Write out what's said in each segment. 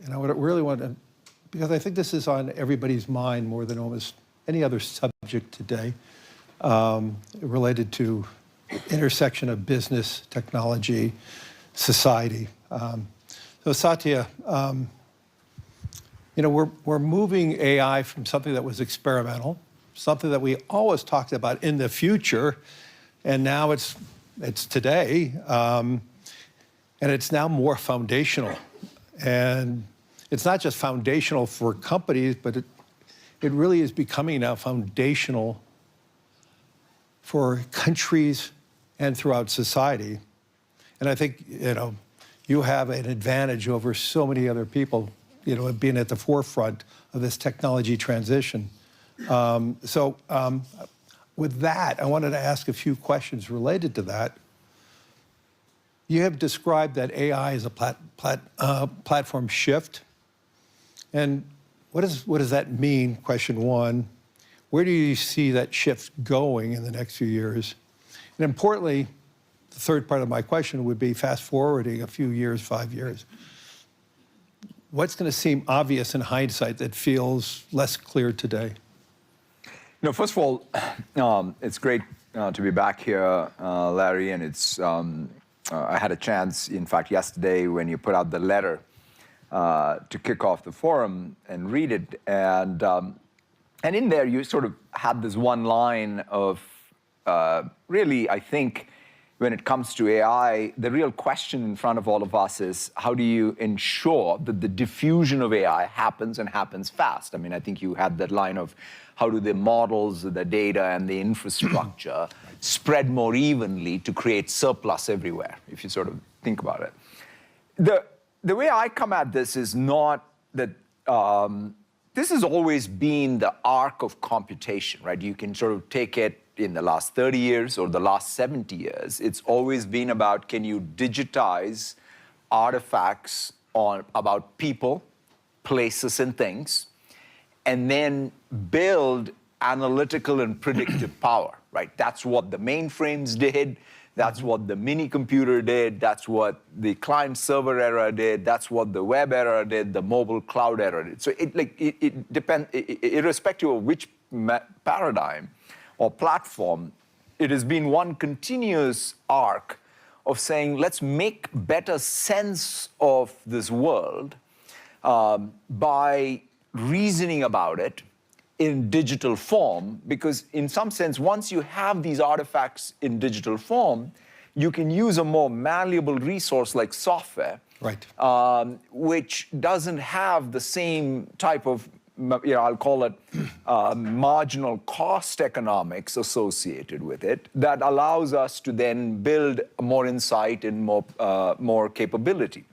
And I would really want to, because I think this is on everybody's mind more than almost any other subject today, related to intersection of business, technology, society. So Satya, we're moving AI from something that was experimental, something that we always talked about in the future, and now it's today, and it's now more foundational. And it's not just foundational for companies, but it really is becoming now foundational for countries and throughout society. And I think, you have an advantage over so many other people, being at the forefront of this technology transition. With that, I wanted to ask a few questions related to that. You have described that AI is a platform shift. And what does that mean, question one? Where do you see that shift going in the next few years? And importantly, the third part of my question would be fast forwarding a few years, 5 years. What's going to seem obvious in hindsight that feels less clear today? First of all, it's great to be back here, Larry, and it's I had a chance, in fact, yesterday when you put out the letter to kick off the forum and read it, and in there you sort of had this one line of really, I think, when it comes to AI, the real question in front of all of us is how do you ensure that the diffusion of AI happens and happens fast? I mean, I think you had that line of how do the models, the data, and the infrastructure spread more evenly to create surplus everywhere, if you sort of think about it. The way I come at this is not that this has always been the arc of computation, right? You can sort of take it in the last 30 years or the last 70 years. It's always been about, can you digitize artifacts about people, places, and things, and then build analytical and predictive power, right? That's what the mainframes did. That's what the mini computer did. That's what the client server era did. That's what the web era did, the mobile cloud era did. So it depends, irrespective of which paradigm or platform, it has been one continuous arc of saying, let's make better sense of this world by reasoning about it in digital form, because in some sense, once you have these artifacts in digital form, you can use a more malleable resource like software, right, which doesn't have the same type of, I'll call it marginal cost economics associated with it, that allows us to then build more insight and more capability.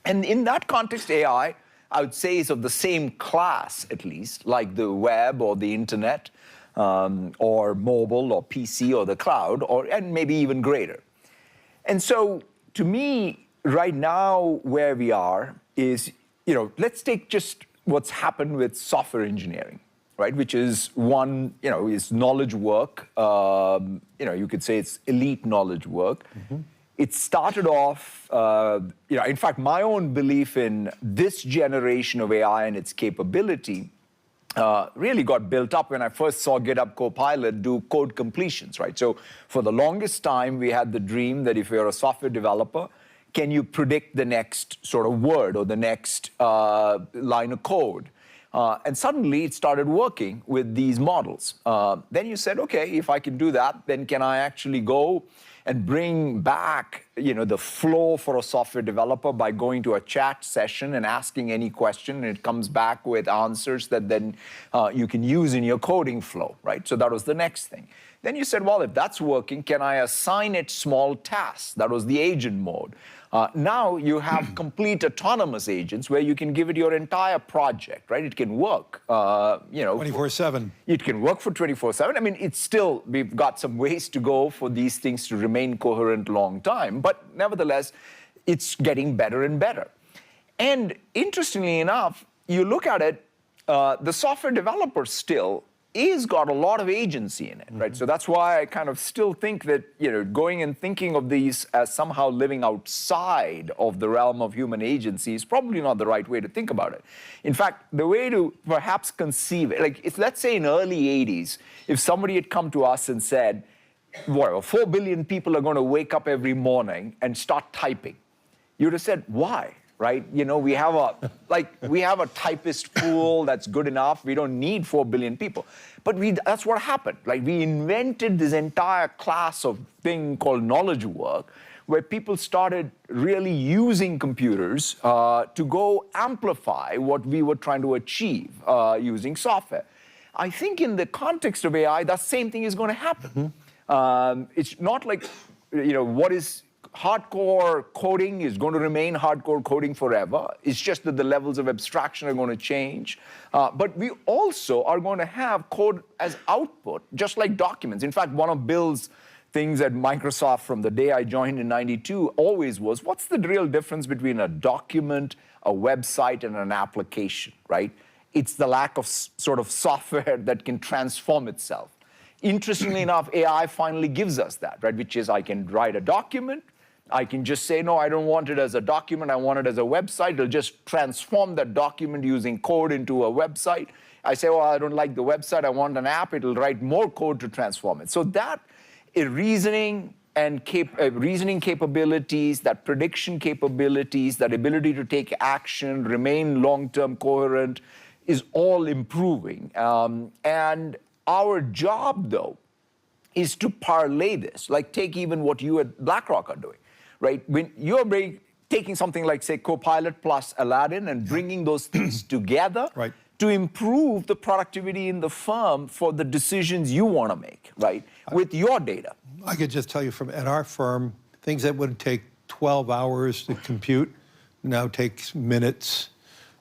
And in that context, AI, I would say, is of the same class, at least, like the web or the internet, or mobile or PC or the cloud, and maybe even greater. And so, to me, right now, where we are is, let's take just what's happened with software engineering, right? Which is one, is knowledge work. You could say it's elite knowledge work. Mm-hmm. It started off, in fact, my own belief in this generation of AI and its capability really got built up when I first saw GitHub Copilot do code completions, right? So for the longest time, we had the dream that if you're a software developer, can you predict the next sort of word or the next line of code? And suddenly it started working with these models. Then you said, okay, if I can do that, then can I actually go and bring back, the flow for a software developer by going to a chat session and asking any question, and it comes back with answers that then you can use in your coding flow, right? So that was the next thing. Then you said, well, if that's working, can I assign it small tasks? That was the agent mode. Now you have complete autonomous agents where you can give it your entire project, right? It can work, 24/7. It can work for 24/7. I mean, it's still, we've got some ways to go for these things to remain coherent long time, but nevertheless, it's getting better and better. And interestingly enough, you look at it, the software developer still is got a lot of agency in it, right? So that's why I kind of still think that, going and thinking of these as somehow living outside of the realm of human agency is probably not the right way to think about it. In fact, the way to perhaps conceive it, like if let's say in early 80s, if somebody had come to us and said, well, 4 billion people are going to wake up every morning and start typing, you would have said, why? Right? We have a typist pool that's good enough. We don't need 4 billion people. But that's what happened. Like we invented this entire class of thing called knowledge work, where people started really using computers to go amplify what we were trying to achieve using software. I think in the context of AI, that same thing is going to happen. It's not like, what is hardcore coding is going to remain hardcore coding forever. It's just that the levels of abstraction are going to change. But we also are going to have code as output, just like documents. In fact, one of Bill's things at Microsoft from the day I joined in '92 always was, what's the real difference between a document, a website, and an application, right? It's the lack of sort of software that can transform itself. Interestingly enough, AI finally gives us that, right? Which is I can write a document, I can just say, no, I don't want it as a document, I want it as a website. It'll just transform that document using code into a website. I say, well, I don't like the website, I want an app. It'll write more code to transform it. So that reasoning and reasoning capabilities, that prediction capabilities, that ability to take action, remain long-term coherent, is all improving. And our job, though, is to parlay this. Like take even what you at BlackRock are doing. Right? When you're taking something like, say, Copilot plus Aladdin and bringing those things together to improve the productivity in the firm for the decisions you want to make, right, with your data. I could just tell you at our firm, things that would take 12 hours to compute now takes minutes.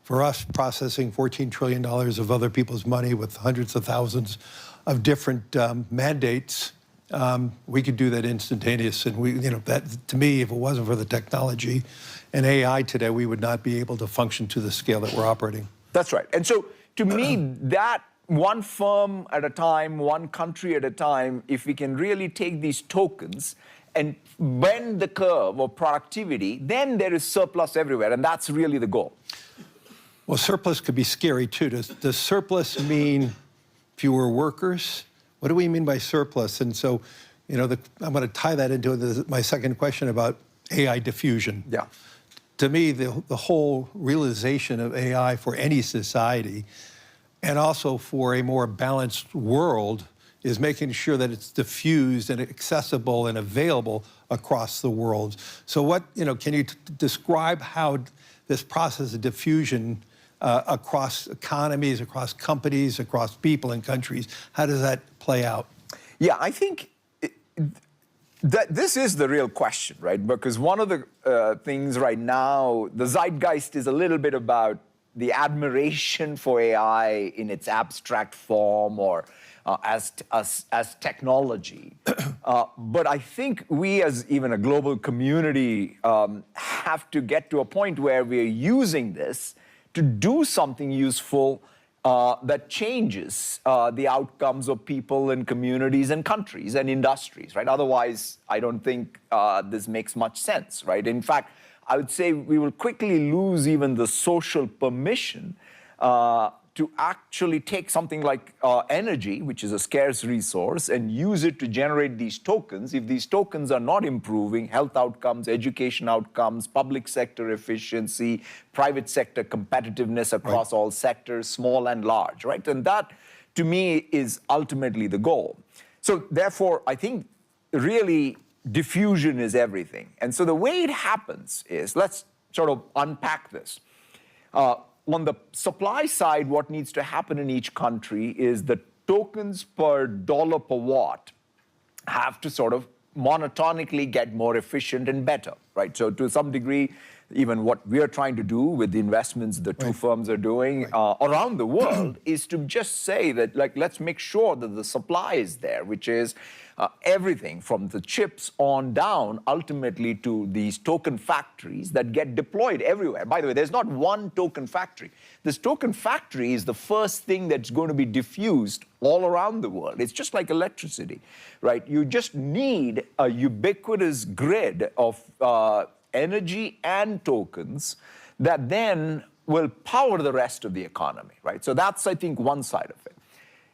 For us, processing $14 trillion of other people's money with hundreds of thousands of different mandates, we could do that instantaneous. And that to me, if it wasn't for the technology and AI today, we would not be able to function to the scale that we're operating. That's right. And so to me, that one firm at a time, one country at a time, if we can really take these tokens and bend the curve of productivity, then there is surplus everywhere. And that's really the goal. Well, surplus could be scary too. Does surplus mean fewer workers? What do we mean by surplus? And so, I'm going to tie that into my second question about AI diffusion. Yeah. To me, the whole realization of AI for any society and also for a more balanced world is making sure that it's diffused and accessible and available across the world. So can you describe how this process of diffusion across economies, across companies, across people and countries, how does that play out? Yeah, I think that this is the real question, right? Because one of the things right now, the zeitgeist is a little bit about the admiration for AI in its abstract form or as technology. But I think we as even a global community have to get to a point where we're using this to do something useful that changes the outcomes of people and communities and countries and industries, right? Otherwise, I don't think this makes much sense, right? In fact, I would say we will quickly lose even the social permission to actually take something like energy, which is a scarce resource, and use it to generate these tokens. If these tokens are not improving health outcomes, education outcomes, public sector efficiency, private sector competitiveness across all sectors, small and large, right? And that, to me, is ultimately the goal. So therefore, I think really diffusion is everything. And so the way it happens is, let's sort of unpack this. On the supply side, what needs to happen in each country is the tokens per dollar per watt have to sort of monotonically get more efficient and better, right? So to some degree, even what we are trying to do with the investments the two firms are doing around the world is to just say that, like, let's make sure that the supply is there, which is everything from the chips on down, ultimately to these token factories that get deployed everywhere. By the way, there's not one token factory. This token factory is the first thing that's going to be diffused all around the world. It's just like electricity, right? You just need a ubiquitous grid of energy and tokens that then will power the rest of the economy, right? So that's, I think, one side of it.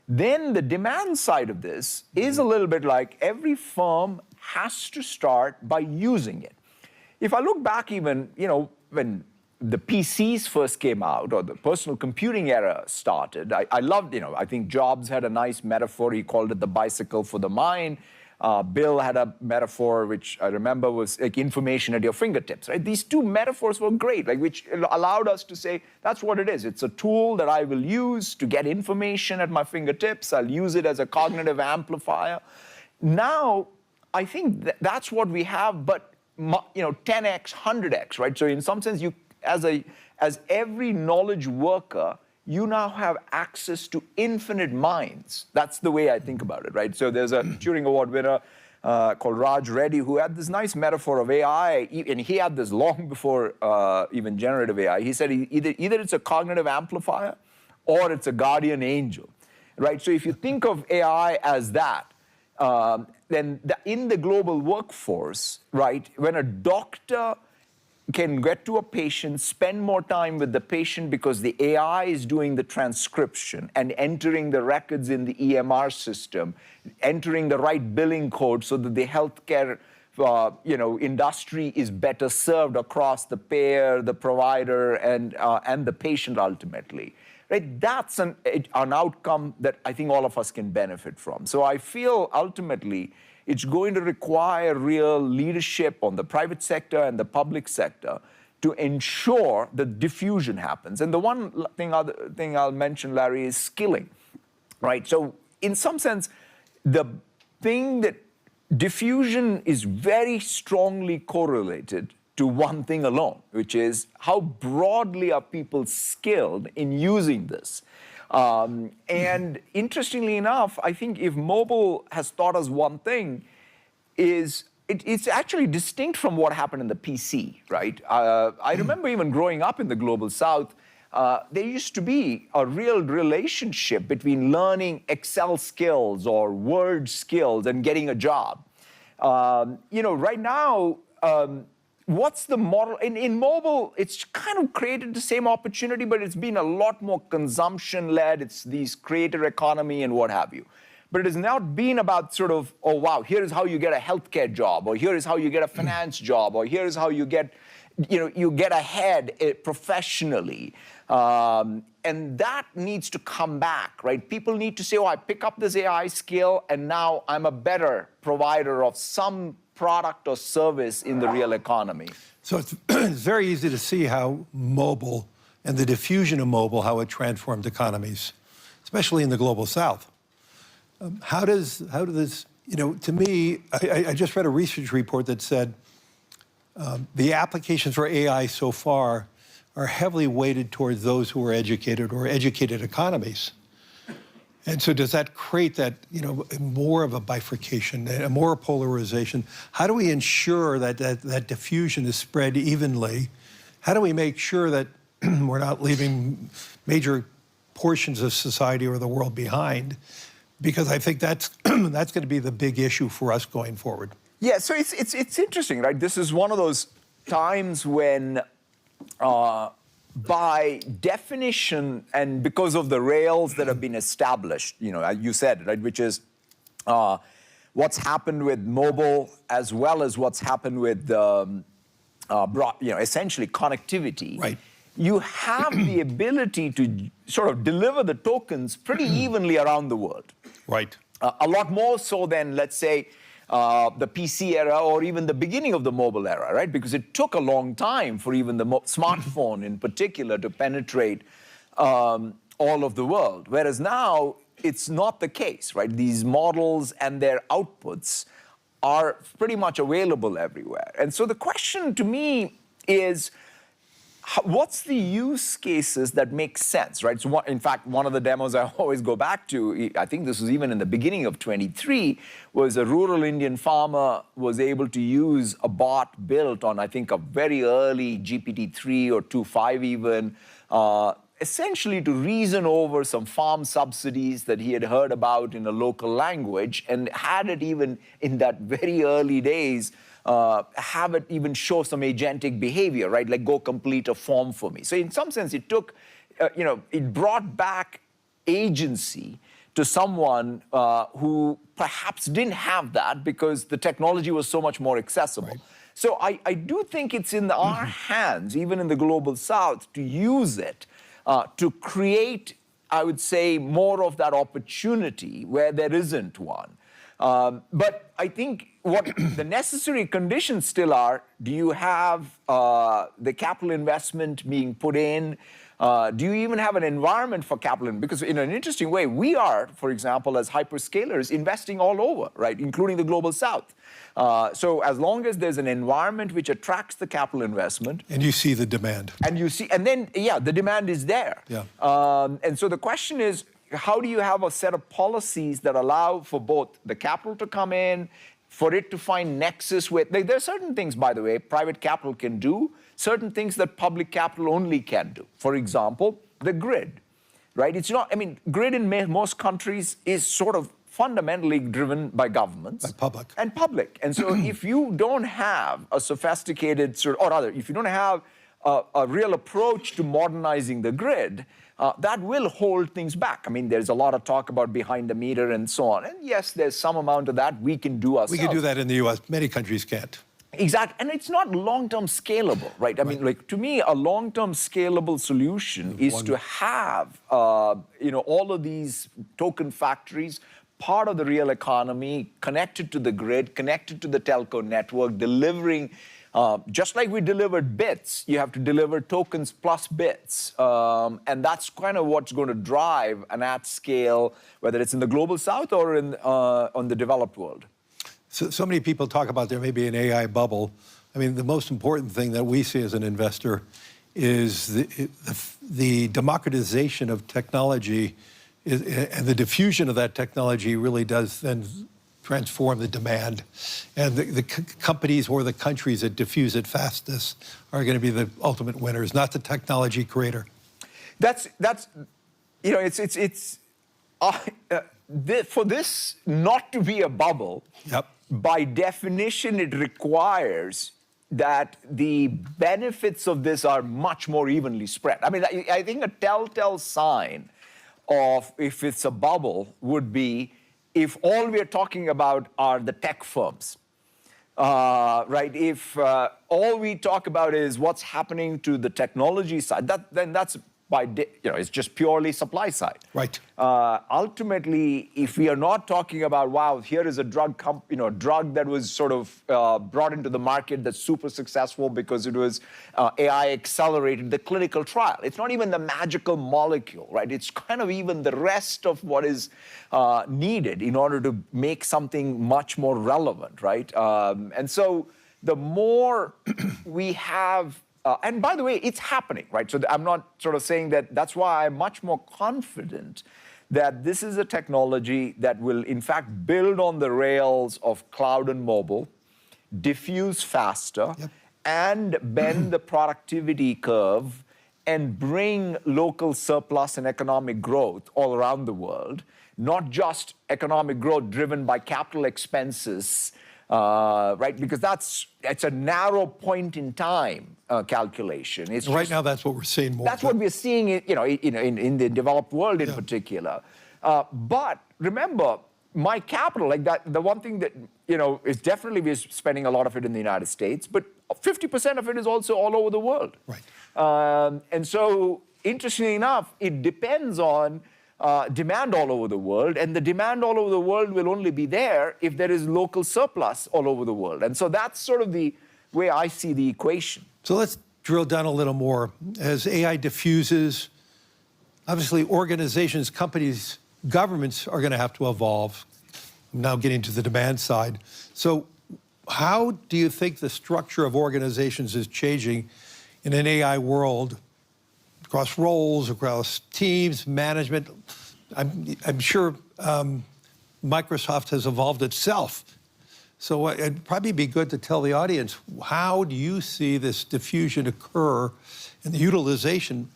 Then the demand side of this is a little bit like every firm has to start by using it. If I look back even, when the PCs first came out or the personal computing era started, I loved, I think Jobs had a nice metaphor. He called it the bicycle for the mind. Bill had a metaphor, which I remember was like information at your fingertips, right? These two metaphors were great, like which allowed us to say, that's what it is. It's a tool that I will use to get information at my fingertips. I'll use it as a cognitive amplifier. Now, I think that's what we have, but 10x, 100x, right? So in some sense, you, as every knowledge worker, you now have access to infinite minds. That's the way I think about it, right? So there's a Turing Award winner called Raj Reddy who had this nice metaphor of AI, and he had this long before even generative AI. He said either it's a cognitive amplifier or it's a guardian angel, right? So if you think of AI as that, then in the global workforce, right, when a doctor can get to a patient, spend more time with the patient because the AI is doing the transcription and entering the records in the EMR system, entering the right billing code so that the healthcare industry is better served across the payer, the provider, and the patient ultimately. Right? That's an outcome that I think all of us can benefit from. So I feel ultimately it's going to require real leadership on the private sector and the public sector to ensure that diffusion happens. And the other thing I'll mention, Larry, is skilling, right? So in some sense, the thing that diffusion is very strongly correlated to one thing alone, which is how broadly are people skilled in using this. And interestingly enough, I think if mobile has taught us one thing, is it's actually distinct from what happened in the PC, right? I remember even growing up in the global South, there used to be a real relationship between learning Excel skills or Word skills and getting a job. Right now, what's the model? In mobile, it's kind of created the same opportunity, but it's been a lot more consumption-led. It's these creator economy and what have you. But it has not been about sort of, oh, wow, here is how you get a healthcare job, or here is how you get a finance job, or here is how you get, you get ahead professionally. And that needs to come back, right? People need to say, oh, I pick up this AI skill, and now I'm a better provider of some product or service in the real economy. So it's very easy to see how mobile and the diffusion of mobile, how it transformed economies, especially in the global South. How does this, to me, I just read a research report that said the applications for AI so far are heavily weighted towards those who are educated or educated economies. And so does that create that, more of a bifurcation, more polarization? How do we ensure that diffusion is spread evenly? How do we make sure that we're not leaving major portions of society or the world behind? Because I think that's going to be the big issue for us going forward. Yeah, so it's interesting, right? This is one of those times when by definition, and because of the rails that have been established, you said, right, which is what's happened with mobile as well as what's happened with essentially connectivity. Right. You have the ability to sort of deliver the tokens pretty evenly around the world. Right. A lot more so than, let's say, the PC era or even the beginning of the mobile era, right? Because it took a long time for even the smartphone in particular to penetrate all of the world. Whereas now, it's not the case, right? These models and their outputs are pretty much available everywhere. And so the question to me is, what's the use cases that make sense, right? So in fact, one of the demos I always go back to, I think this was even in the beginning of 23, was a rural Indian farmer was able to use a bot built on, I think, a very early GPT-3 or 2.5 even, essentially to reason over some farm subsidies that he had heard about in a local language, and had it even in that very early days, have it even show some agentic behavior, right? Like, go complete a form for me. So in some sense, it took, it brought back agency to someone who perhaps didn't have that because the technology was so much more accessible. Right. So I do think it's in our hands, even in the global south, to use it to create, I would say, more of that opportunity where there isn't one. But I think what the necessary conditions still are: do you have the capital investment being put in? Do you even have an environment for capital? Because in an interesting way, we are, for example, as hyperscalers, investing all over, right, including the global south. So as long as there's an environment which attracts the capital investment. And you see the demand. And then, the demand is there. Yeah. And so the question is, how do you have a set of policies that allow for both the capital to come in, for it to find nexus with, there are certain things, by the way, private capital can do, certain things that public capital only can do. For example, the grid, right? It's not, grid in most countries is sort of fundamentally driven by governments. By public. And public. And so if you don't have a sophisticated, or rather, if you don't have a real approach to modernizing the grid, that will hold things back. There's a lot of talk about behind the meter and so on. And yes, there's some amount of that we can do ourselves. We can do that in the US. Many countries can't. Exactly. And it's not long-term scalable, right? Like, to me, a long-term scalable solution is to have, all of these token factories, part of the real economy, connected to the grid, connected to the telco network, delivering. Just like we delivered bits, you have to deliver tokens plus bits. And that's kind of what's going to drive an at-scale, whether it's in the global south or on the developed world. So many people talk about there may be an AI bubble. The most important thing that we see as an investor is the democratization of technology, and the diffusion of that technology really does then transform the demand. And the companies or the countries that diffuse it fastest are going to be the ultimate winners, not the technology creator. For this not to be a bubble, yep, by definition, it requires that the benefits of this are much more evenly spread. I think a telltale sign of if it's a bubble would be if all we're talking about are the tech firms, right? If all we talk about is what's happening to the technology side, then that's it's just purely supply side. Right. Ultimately, if we are not talking about, wow, here is a drug that was sort of brought into the market that's super successful because it was AI accelerated the clinical trial. It's not even the magical molecule, right? It's kind of even the rest of what is needed in order to make something much more relevant, right? And so the more we have. And by the way, it's happening, right? So I'm not sort of saying that. That's why I'm much more confident that this is a technology that will, in fact, build on the rails of cloud and mobile, diffuse faster, yep, and bend the productivity curve and bring local surplus and economic growth all around the world, not just economic growth driven by capital expenses, right? Because it's a narrow point in time calculation. It's right now, that's what we're seeing more. That's what we're seeing, in the developed world in particular. But remember, my capital, like that, the one thing that is definitely we're spending a lot of it in the United States, but 50% of it is also all over the world. Right. And so, interestingly enough, it depends on demand all over the world, and the demand all over the world will only be there if there is local surplus all over the world. And so that's sort of the way I see the equation. So let's drill down a little more. As AI diffuses, obviously organizations, companies, governments are going to have to evolve. Now getting to the demand side. So how do you think the structure of organizations is changing in an AI world, across roles, across teams, management. I'm sure Microsoft has evolved itself. So it'd probably be good to tell the audience, how do you see this diffusion occur and the utilization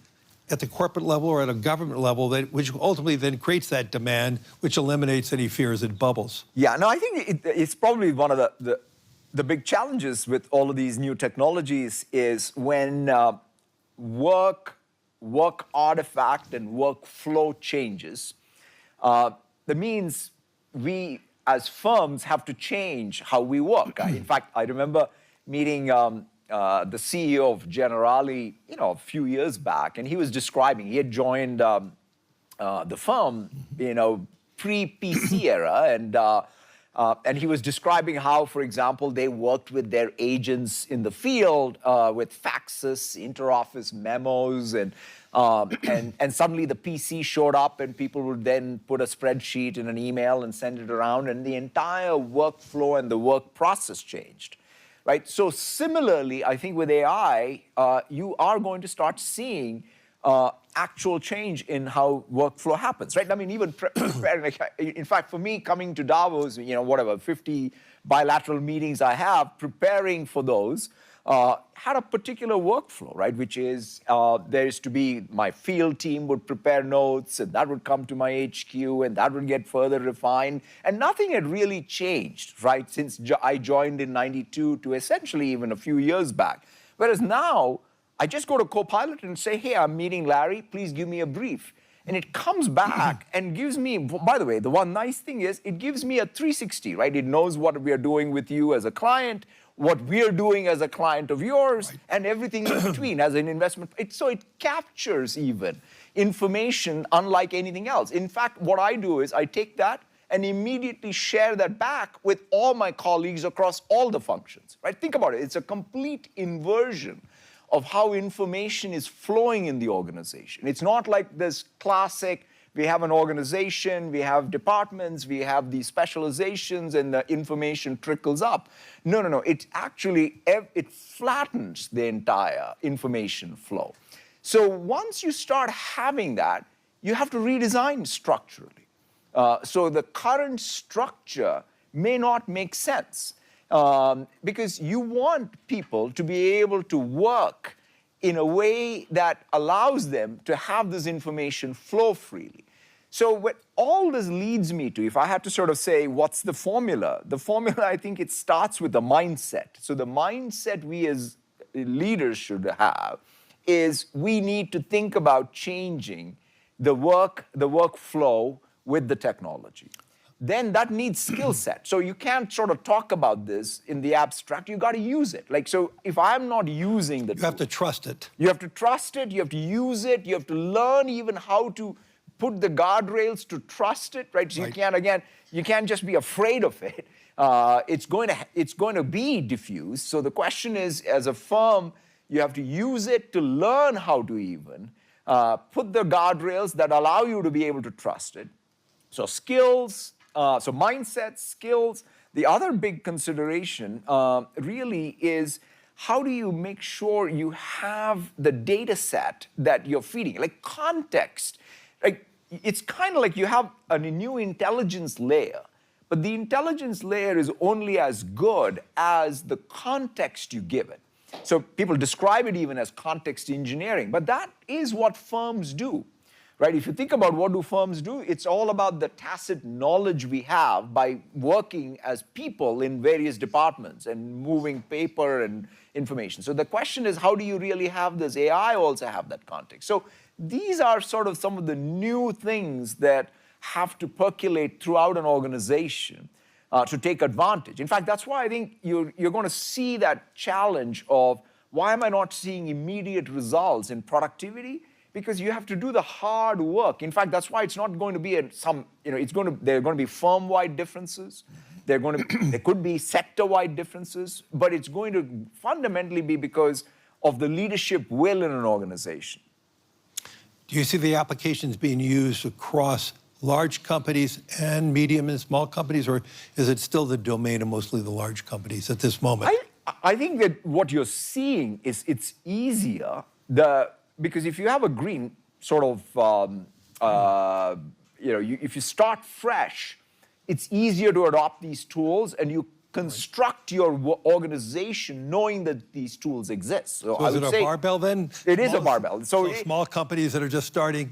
at the corporate level or at a government level, which ultimately then creates that demand, which eliminates any fears it bubbles? Yeah, no, I think it's probably one of the big challenges with all of these new technologies is when work artifact and workflow changes. That means we, as firms, have to change how we work. In fact, I remember meeting the CEO of Generali, a few years back, and he was describing, he had joined the firm, pre-PC era, and he was describing how, for example, they worked with their agents in the field with faxes, interoffice memos, and suddenly the PC showed up, and people would then put a spreadsheet in an email and send it around, and the entire workflow and the work process changed. Right? So similarly, I think with AI, you are going to start seeing actual change in how workflow happens, right? I mean, even preparing, in fact, for me, coming to Davos, 50 bilateral meetings I have, preparing for those, had a particular workflow, right? Which is, there is to be, my field team would prepare notes, and that would come to my HQ, and that would get further refined. And nothing had really changed, right? Since I joined in '92 to essentially even a few years back. Whereas now, I just go to Copilot and say, hey, I'm meeting Larry, please give me a brief. And it comes back and gives me, by the way, the one nice thing is it gives me a 360, right? It knows what we are doing with you as a client, what we're doing as a client of yours, right, and everything in between as an investment. So it captures even information unlike anything else. In fact, what I do is I take that and immediately share that back with all my colleagues across all the functions, right? Think about it. It's a complete inversion of how information is flowing in the organization. It's not like this classic, we have an organization, we have departments, we have these specializations, and the information trickles up. No. It actually, it flattens the entire information flow. So once you start having that, you have to redesign structurally. So the current structure may not make sense. Because you want people to be able to work in a way that allows them to have this information flow freely. So what all this leads me to, if I had to sort of say, what's the formula? The formula, I think it starts with the mindset. So the mindset we as leaders should have is we need to think about changing the workflow with the technology. Then that needs skill set. So you can't sort of talk about this in the abstract. You got to use it. Like, so if I'm not using the tool, you have to trust it. You have to trust it. You have to use it. You have to learn even how to put the guardrails to trust it, right? So you can't just be afraid of it. It's going to be diffused. So the question is, as a firm, you have to use it to learn how to even put the guardrails that allow you to be able to trust it. So skills, so mindset, skills. The other big consideration really is, how do you make sure you have the data set that you're feeding? Like context. Like, it's kind of like you have a new intelligence layer, but the intelligence layer is only as good as the context you give it. So people describe it even as context engineering, but that is what firms do. Right? If you think about what do firms do, it's all about the tacit knowledge we have by working as people in various departments and moving paper and information. So the question is, how do you really have this? AI also have that context. So these are sort of some of the new things that have to percolate throughout an organization to take advantage. In fact, that's why I think you're going to see that challenge of, why am I not seeing immediate results in productivity? Because you have to do the hard work. In fact, that's why it's not going to be there are going to be firm-wide differences. There could be sector-wide differences, but it's going to fundamentally be because of the leadership will in an organization. Do you see the applications being used across large companies and medium and small companies, or is it still the domain of mostly the large companies at this moment? I think that what you're seeing is it's easier because if you have a green sort of, if you start fresh, it's easier to adopt these tools, and you construct your organization knowing that these tools exist. So is it a barbell then? It is a barbell. So small companies that are just starting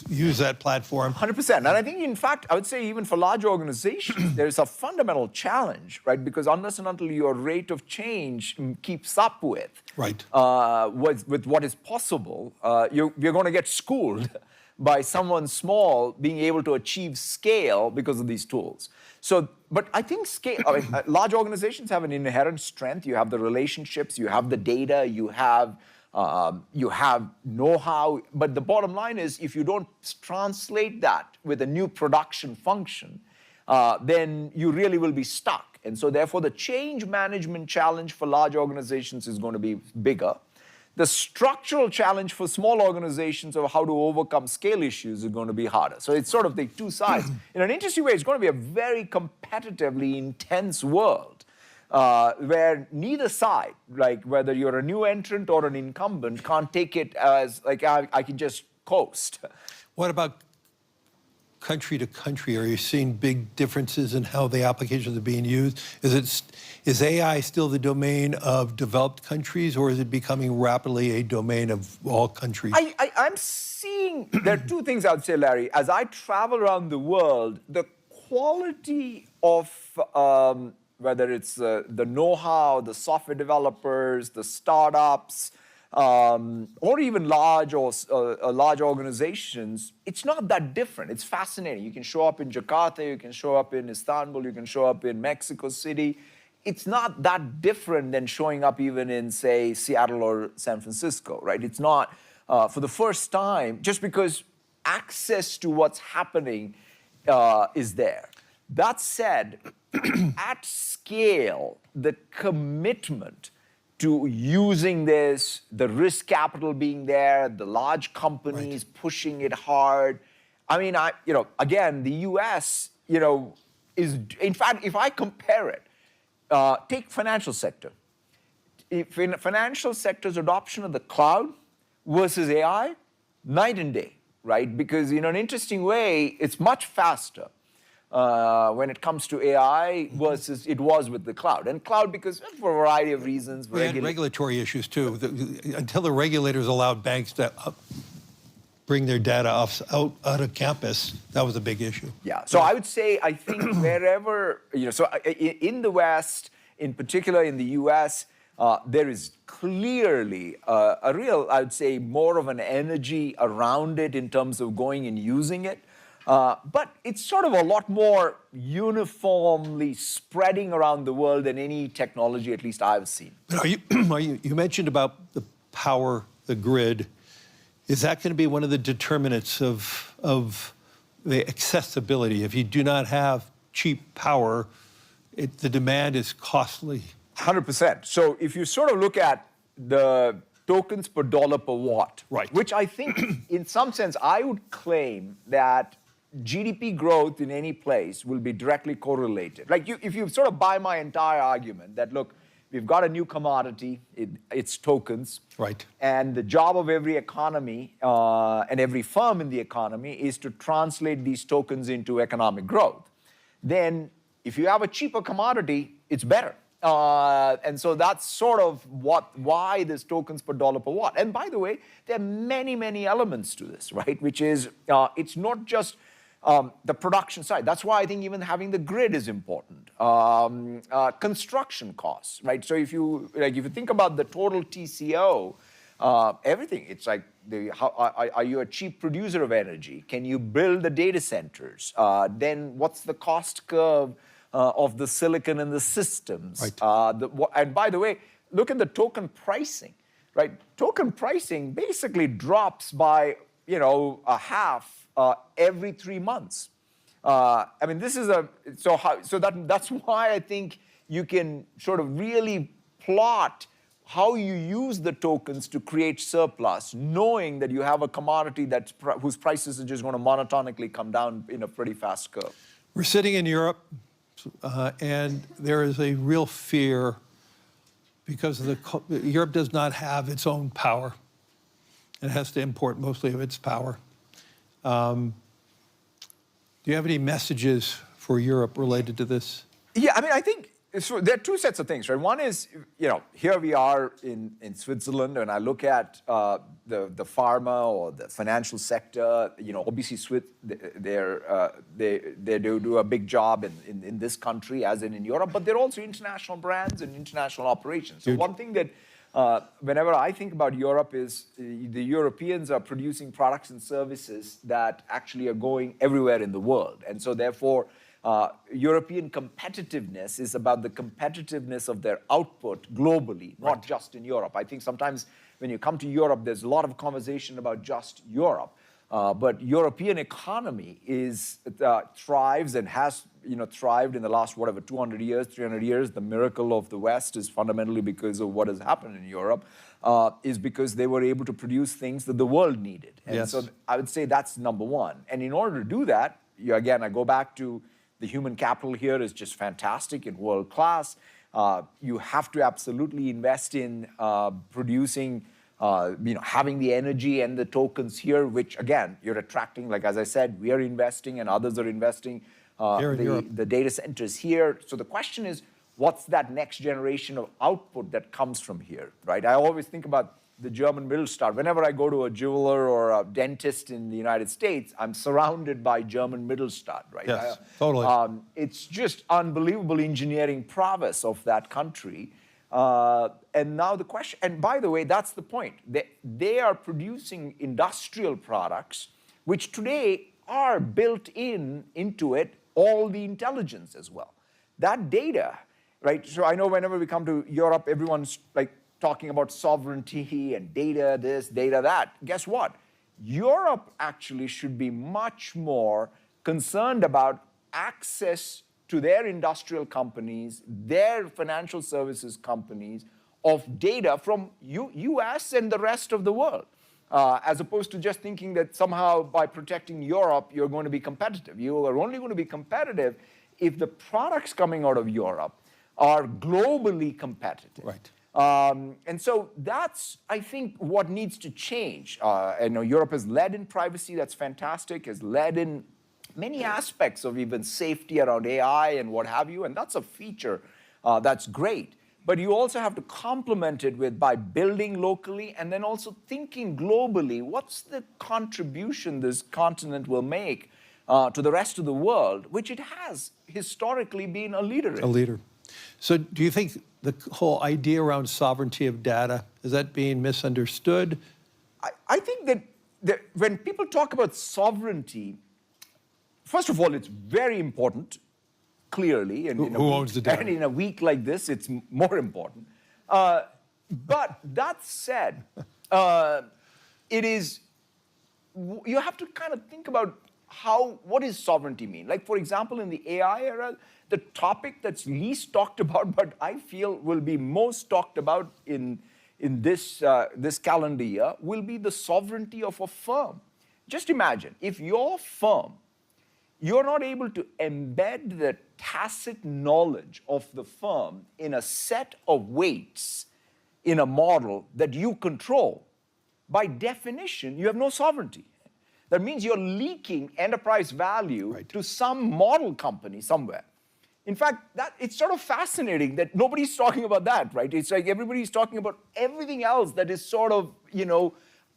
use that platform. 100%. And I think, in fact, I would say even for large organizations, there's a fundamental challenge, right? Because unless and until your rate of change keeps up with, right. With what is possible, you're going to get schooled by someone small being able to achieve scale because of these tools. So, but I think large organizations have an inherent strength. You have the relationships, you have the data, you have know-how. But the bottom line is, if you don't translate that with a new production function, then you really will be stuck. And so therefore, the change management challenge for large organizations is going to be bigger. The structural challenge for small organizations of how to overcome scale issues is going to be harder. So it's sort of the two sides. In an interesting way, it's going to be a very competitively intense world where neither side, like whether you're a new entrant or an incumbent, can't take it as like, I can just coast. What about country to country? Are you seeing big differences in how the applications are being used? Is AI still the domain of developed countries, or is it becoming rapidly a domain of all countries? I'm seeing, there are two things I would say, Larry. As I travel around the world, the quality of whether it's the know-how, the software developers, the startups, or even large organizations, it's not that different. It's fascinating. You can show up in Jakarta, you can show up in Istanbul, you can show up in Mexico City. It's not that different than showing up even in, say, Seattle or San Francisco, right? It's not, for the first time, just because access to what's happening is there. That said, at scale, the commitment to using this, the risk capital being there, the large companies pushing it hard. I mean, again, the US, is, in fact, if I compare it, take financial sector. If in financial sector's adoption of the cloud versus AI, night and day, right? Because in an interesting way, it's much faster when it comes to AI versus it was with the cloud. And cloud because for a variety of reasons. We had regulatory issues too. Until the regulators allowed banks to bring their data out of campus, that was a big issue. Yeah, so I would say, I think wherever, so in the West, in particular in the US, there is clearly a real, I would say, more of an energy around it in terms of going and using it. But it's sort of a lot more uniformly spreading around the world than any technology, at least I've seen. But you mentioned about the power, the grid. Is that going to be one of the determinants of the accessibility? If you do not have cheap power, the demand is costly. 100%. So if you sort of look at the tokens per dollar per watt, right, which I think in some sense I would claim that GDP growth in any place will be directly correlated. Like if you sort of buy my entire argument that, look, we've got a new commodity, it's tokens. Right. And the job of every economy and every firm in the economy is to translate these tokens into economic growth. Then if you have a cheaper commodity, it's better. And so that's sort of why this tokens per dollar per watt. And by the way, there are many, many elements to this, right? Which is, it's not just the production side. That's why I think even having the grid is important. Construction costs, right? So if you think about the total TCO, everything, it's like, are you a cheap producer of energy? Can you build the data centers? Then what's the cost curve of the silicon and the systems? Right. And by the way, look at the token pricing, right? Token pricing basically drops by, a half every 3 months. I mean, this is that's why I think you can sort of really plot how you use the tokens to create surplus, knowing that you have a commodity whose prices are just going to monotonically come down in a pretty fast curve. We're sitting in Europe, and there is a real fear because Europe does not have its own power. It has to import mostly of its power. Do you have any messages for Europe related to this? Yeah, I mean, I think so there are two sets of things, right? One is, here we are in Switzerland, and I look at the pharma or the financial sector. Obviously, they do a big job in this country, as in Europe, but they're also international brands and international operations. So one thing that whenever I think about Europe is the Europeans are producing products and services that actually are going everywhere in the world, and so therefore. European competitiveness is about the competitiveness of their output globally, not just in Europe. I think sometimes when you come to Europe, there's a lot of conversation about just Europe. But European economy thrives and has thrived in the last, 200 years, 300 years. The miracle of the West is fundamentally because of what has happened in Europe, is because they were able to produce things that the world needed. And so I would say that's number one. And in order to do that, again, I go back to the human capital here is just fantastic and world class. You have to absolutely invest in producing, having the energy and the tokens here, which again, you're attracting, like as I said, we are investing and others are investing. The data centers here. So the question is, what's that next generation of output that comes from here, right? I always think about the German Mittelstand. Whenever I go to a jeweler or a dentist in the United States, I'm surrounded by German Mittelstand, right? Yes, totally. It's just unbelievable engineering prowess of that country. And now the question, and by the way, that's the point. They are producing industrial products, which today are built into it all the intelligence as well. That data, right? So I know whenever we come to Europe, everyone's like, talking about sovereignty and data this, data that. Guess what? Europe actually should be much more concerned about access to their industrial companies, their financial services companies, of data from US and the rest of the world, as opposed to just thinking that somehow by protecting Europe, you're going to be competitive. You are only going to be competitive if the products coming out of Europe are globally competitive. Right. And so that's, I think, what needs to change. I know Europe has led in privacy, that's fantastic, has led in many aspects of even safety around AI and what have you, and that's a feature that's great. But you also have to complement it by building locally and then also thinking globally, what's the contribution this continent will make to the rest of the world, which it has historically been a leader in. A leader. So do you think the whole idea around sovereignty of data, is that being misunderstood? I think that when people talk about sovereignty, first of all, it's very important, clearly. And who owns the data? And in a week like this, it's more important. But that said, you have to kind of think about what does sovereignty mean? Like, for example, in the AI era, the topic that's least talked about, but I feel will be most talked about in this calendar year, will be the sovereignty of a firm. Just imagine, if your firm, you're not able to embed the tacit knowledge of the firm in a set of weights in a model that you control, by definition, you have no sovereignty. That means you're leaking enterprise value to some model company somewhere. In fact, it's sort of fascinating that nobody's talking about that, right? It's like everybody's talking about everything else that is sort of,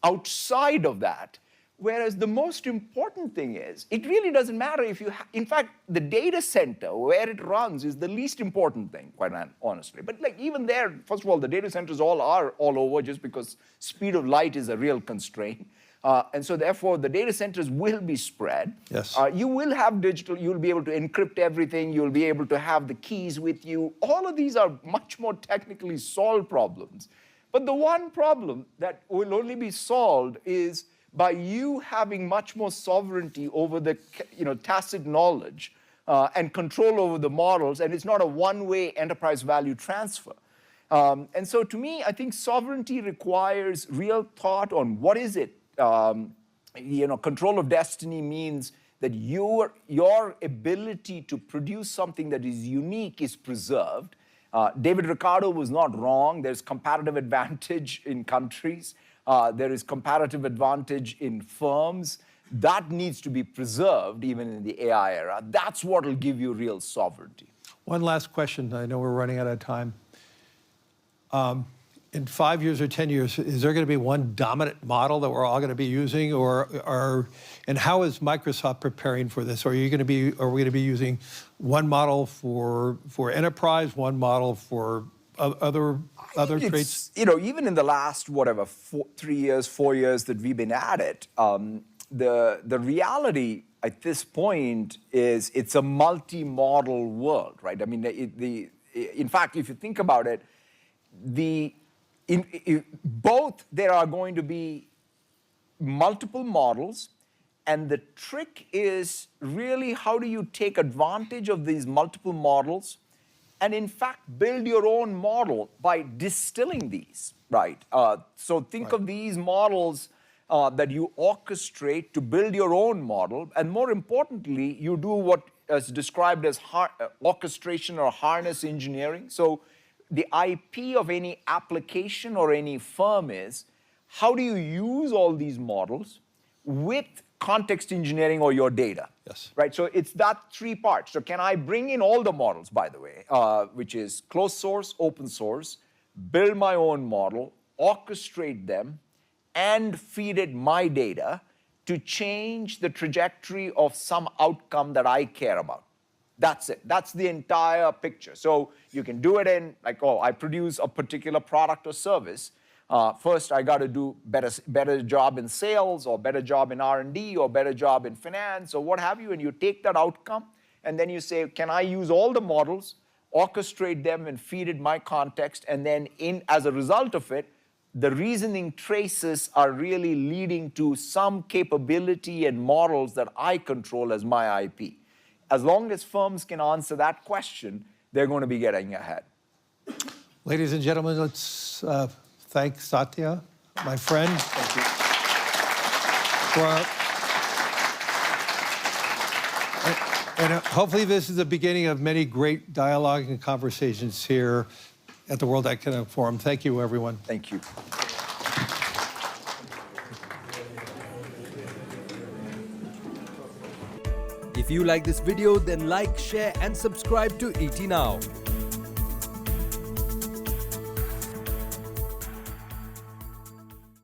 outside of that. Whereas the most important thing is, it really doesn't matter if in fact, the data center, where it runs, is the least important thing, quite honestly. But like even there, first of all, the data centers are all over just because speed of light is a real constraint. And so therefore, the data centers will be spread. Yes. You will have digital, you'll be able to encrypt everything, you'll be able to have the keys with you. All of these are much more technically solved problems. But the one problem that will only be solved is by you having much more sovereignty over the tacit knowledge and control over the models, and it's not a one-way enterprise value transfer. And so to me, I think sovereignty requires real thought on what is it. Control of destiny means that your ability to produce something that is unique is preserved, David Ricardo was not wrong. There's comparative advantage in countries. There is comparative advantage in firms. That needs to be preserved even in the AI era. That's what will give you real sovereignty. One last question. I know we're running out of time. In 5 years or 10 years, is there going to be one dominant model that we're all going to be using, and how is Microsoft preparing for this? Are we going to be using one model for enterprise, one model for other traits? Even in the last 3 years, 4 years that we've been at it, the reality at this point is it's a multi-model world, right? I mean, in fact, if you think about it, both there are going to be multiple models, and the trick is really how do you take advantage of these multiple models and in fact build your own model by distilling these, right? So think of these models that you orchestrate to build your own model, and more importantly, you do what is described as orchestration or harness engineering. So the IP of any application or any firm is, how do you use all these models with context engineering or your data? Yes. Right, so it's that three parts. So can I bring in all the models, by the way, which is closed source, open source, build my own model, orchestrate them, and feed it my data to change the trajectory of some outcome that I care about? That's it. That's the entire picture. So you can do it in, like, I produce a particular product or service. First, I got to do better job in sales, or better job in R&D, or better job in finance, or what have you. And you take that outcome, and then you say, can I use all the models, orchestrate them, and feed it my context? And then as a result of it, the reasoning traces are really leading to some capability and models that I control as my IP. As long as firms can answer that question, they're going to be getting ahead. Ladies and gentlemen, let's thank Satya, my friend. Thank you. And hopefully this is the beginning of many great dialogue and conversations here at the World Economic Forum. Thank you, everyone. Thank you. If you like this video, then like, share and subscribe to ET Now.